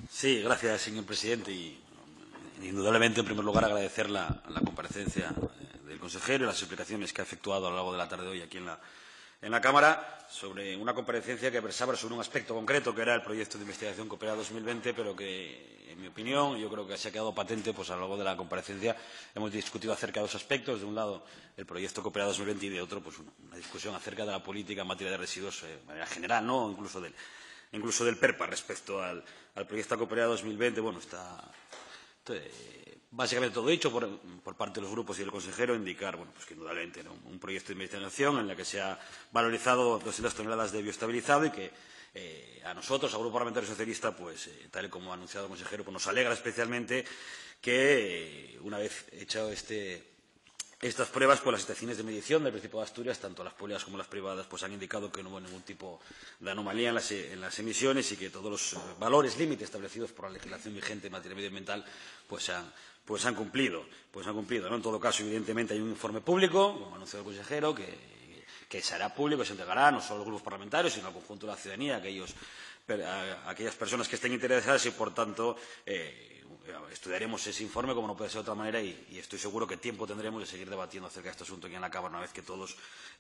Sí, gracias, señor presidente. Y indudablemente, en primer lugar, agradecer la comparecencia del consejero y las explicaciones que ha efectuado a lo largo de la tarde de hoy aquí en la Cámara sobre una comparecencia que versaba sobre un aspecto concreto que era el proyecto de investigación Coopera 2020, pero que, en mi opinión, yo creo que se ha quedado patente, pues a lo largo de la comparecencia hemos discutido acerca de dos aspectos. De un lado, el proyecto Coopera 2020 y de otro, pues una discusión acerca de la política en materia de residuos de manera general, ¿no? Incluso del PERPA respecto al proyecto Coopera 2020. Bueno, está básicamente todo dicho por parte de los grupos y del consejero. Indicar, bueno, pues que indudablemente, ¿no?, un proyecto de investigación en el que se ha valorizado 200 toneladas de bioestabilizado y que a nosotros, al Grupo Parlamentario Socialista, pues tal y como ha anunciado el consejero, pues nos alegra especialmente que una vez hecho estas pruebas, pues las estaciones de medición del Principado de Asturias, tanto las públicas como las privadas, pues han indicado que no hubo ningún tipo de anomalía en las emisiones y que todos los valores límites establecidos por la legislación vigente en materia medioambiental pues han cumplido, ¿no? En todo caso, evidentemente, hay un informe público, como ha anunciado el consejero, que se hará público, que se entregará no solo a los grupos parlamentarios, sino al conjunto de la ciudadanía, a aquellas personas que estén interesadas y, por tanto, estudiaremos ese informe, como no puede ser de otra manera, y estoy seguro que tiempo tendremos de seguir debatiendo acerca de este asunto aquí en la Cámara una vez que todos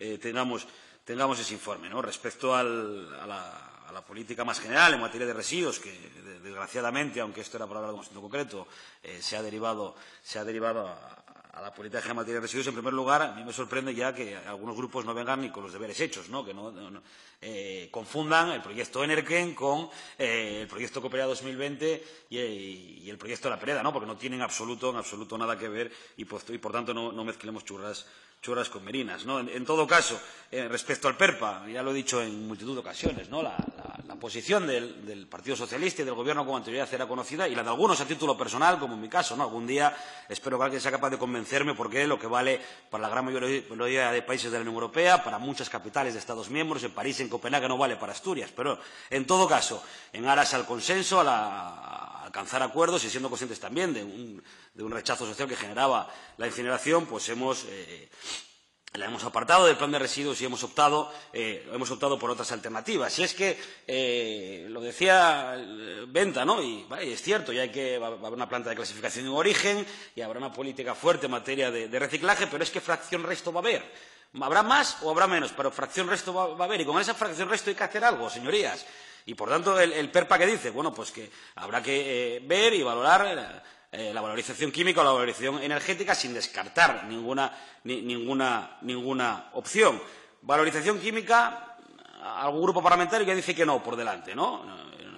tengamos ese informe, ¿no? Respecto a la política más general en materia de residuos, que desgraciadamente, aunque esto era para hablar de un asunto concreto, se ha derivado a la política en materia de residuos. En primer lugar, a mí me sorprende ya que algunos grupos no vengan ni con los deberes hechos, ¿no? Que no confundan el proyecto Enerken con el proyecto Coopera 2020 y el proyecto La Pereda, ¿no? Porque no tienen en absoluto nada que ver y por tanto no mezclemos churras con merinas, ¿no? En todo caso, respecto al PERPA, ya lo he dicho en multitud de ocasiones, ¿no? La posición del Partido Socialista y del Gobierno con anterioridad era conocida, y la de algunos a título personal, como en mi caso, ¿no? Algún día espero que alguien sea capaz de convencerme por qué lo que vale para la gran mayoría de países de la Unión Europea, para muchas capitales de Estados miembros, en París, en Copenhague, no vale para Asturias. Pero, en todo caso, en aras al consenso, a alcanzar acuerdos y siendo conscientes también de un rechazo social que generaba la incineración, pues la hemos apartado del plan de residuos y hemos optado por otras alternativas. Y es que, lo decía Benta, ¿no? Y es cierto, va a haber una planta de clasificación en origen y habrá una política fuerte en materia de reciclaje, pero es que fracción resto va a haber. Habrá más o habrá menos, pero fracción resto va a haber. Y con esa fracción resto hay que hacer algo, señorías. Y, por tanto, el PERPA, ¿qué dice? Bueno, pues que habrá que ver y valorar la valorización química o la valorización energética sin descartar ninguna opción. Valorización química, algún grupo parlamentario que dice que no, por delante, ¿no?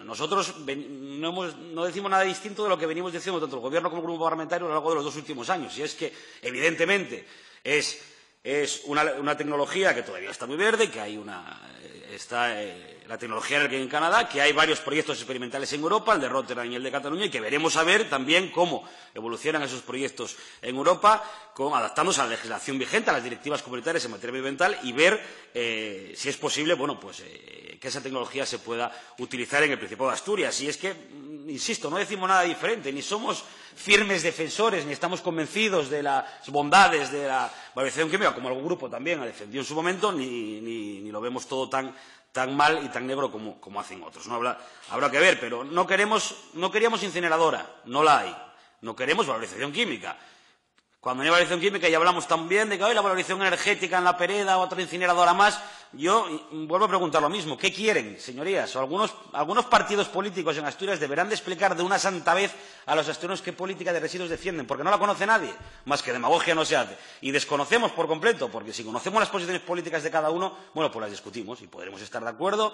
Nosotros no decimos nada distinto de lo que venimos diciendo tanto el Gobierno como el grupo parlamentario a lo largo de los 2 últimos años. Y es que, evidentemente, es una tecnología que todavía está muy verde, que hay la tecnología en Canadá, que hay varios proyectos experimentales en Europa, el de Rotterdam y el de Cataluña, y que veremos a ver también cómo evolucionan esos proyectos en Europa, adaptándose a la legislación vigente, a las directivas comunitarias en materia medioambiental, y ver si es posible, bueno, pues que esa tecnología se pueda utilizar en el Principado de Asturias. Y es que, insisto, no decimos nada diferente, ni somos firmes defensores, ni estamos convencidos de las bondades de la valorización química, como algún grupo también ha defendido en su momento, ni lo vemos todo tan mal y tan negro como hacen otros, ¿no? Habrá que ver, pero no queríamos incineradora, no la hay. No queremos valorización química. Cuando hay valorización química, ya hablamos también de que hoy la valorización energética en La Pereda, otra incineradora más. Yo vuelvo a preguntar lo mismo. ¿Qué quieren, señorías? O algunos partidos políticos en Asturias deberán de explicar de una santa vez a los asturianos qué política de residuos defienden, porque no la conoce nadie, más que demagogia no se hace. Y desconocemos por completo, porque si conocemos las posiciones políticas de cada uno, bueno, pues las discutimos y podremos estar de acuerdo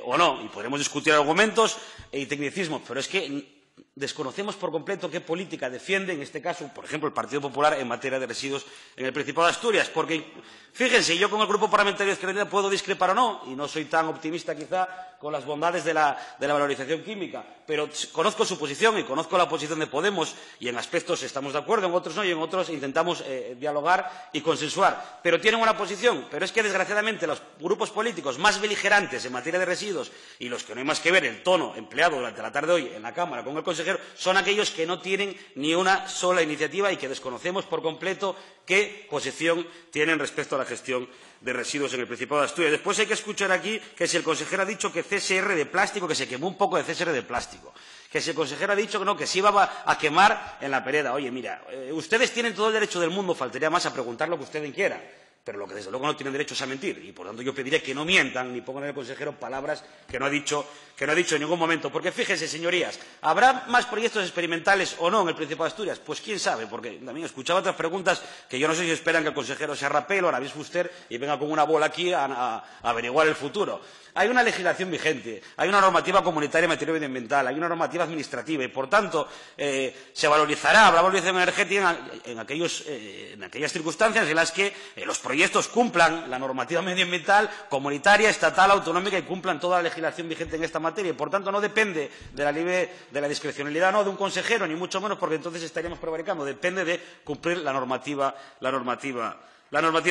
o no, y podremos discutir argumentos y tecnicismos, pero es que desconocemos por completo qué política defiende, en este caso, por ejemplo, el Partido Popular en materia de residuos en el Principado de Asturias. Porque, fíjense, yo con el Grupo Parlamentario de Izquierda Unida puedo discrepar o no, y no soy tan optimista quizá con las bondades de la valorización química, pero conozco su posición y conozco la posición de Podemos, y en aspectos estamos de acuerdo, en otros no, y en otros intentamos dialogar y consensuar. Pero tienen una posición, pero es que, desgraciadamente, los grupos políticos más beligerantes en materia de residuos y los que no hay más que ver el tono empleado durante la tarde de hoy en la Cámara con el consejero son aquellos que no tienen ni una sola iniciativa y que desconocemos por completo qué posición tienen respecto a la gestión de residuos en el Principado de Asturias. Después hay que escuchar aquí que si el consejero ha dicho que CSR de plástico, que se quemó un poco de CSR de plástico. que si el consejero ha dicho que no, que se iba a quemar en la Pereda. Oye, mira, ustedes tienen todo el derecho del mundo, faltaría más, a preguntar lo que ustedes quieran. Pero lo que desde luego no tienen derecho es a mentir. Y por tanto yo pediría que no mientan ni pongan al consejero palabras que no ha dicho en ningún momento. Porque fíjense, señorías, ¿habrá más proyectos experimentales o no en el Principado de Asturias? Pues quién sabe, porque también escuchaba otras preguntas que yo no sé si esperan que el consejero se arrape o ahora mismo usted y venga con una bola aquí a averiguar el futuro. Hay una legislación vigente, hay una normativa comunitaria en materia medioambiental, hay una normativa administrativa y, por tanto, se valorizará, habrá valorización energética en aquellas circunstancias en las que los proyectos cumplan la normativa medioambiental comunitaria, estatal, autonómica y cumplan toda la legislación vigente en esta materia. Y, por tanto, no depende de la discrecionalidad de un consejero, ni mucho menos, porque entonces estaríamos prevaricando. Depende de cumplir la normativa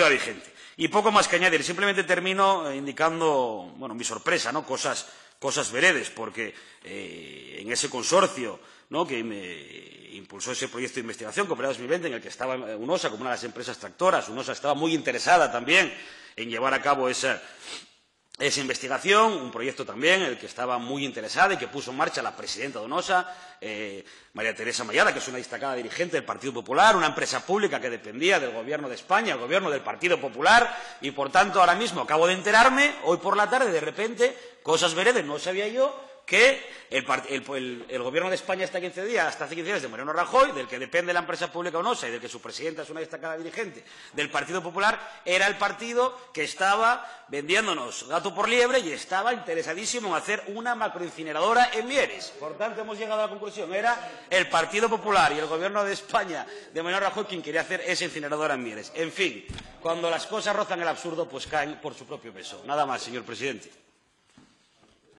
vigente. Y poco más que añadir. Simplemente termino indicando, bueno, mi sorpresa, ¿no? Cosas veredes, porque en ese consorcio, ¿no?, que me impulsó ese proyecto de investigación, Cooperativa 2020, en el que estaba UNOSA como una de las empresas tractoras. UNOSA estaba muy interesada también en llevar a cabo esa investigación, un proyecto también en el que estaba muy interesada y que puso en marcha la presidenta de UNOSA, María Teresa Mayada, que es una destacada dirigente del Partido Popular, una empresa pública que dependía del Gobierno de España, el Gobierno del Partido Popular, y por tanto ahora mismo acabo de enterarme, hoy por la tarde, de repente, cosas veredes, no sabía yo, que el Gobierno de España hasta hace 15 días de Mariano Rajoy, del que depende la empresa pública UNOSA y del que su presidenta es una destacada dirigente del Partido Popular, era el partido que estaba vendiéndonos gato por liebre y estaba interesadísimo en hacer una macroincineradora en Mieres. Por tanto, hemos llegado a la conclusión, era el Partido Popular y el Gobierno de España de Mariano Rajoy quien quería hacer esa incineradora en Mieres. En fin, cuando las cosas rozan el absurdo, pues caen por su propio peso. Nada más, señor presidente.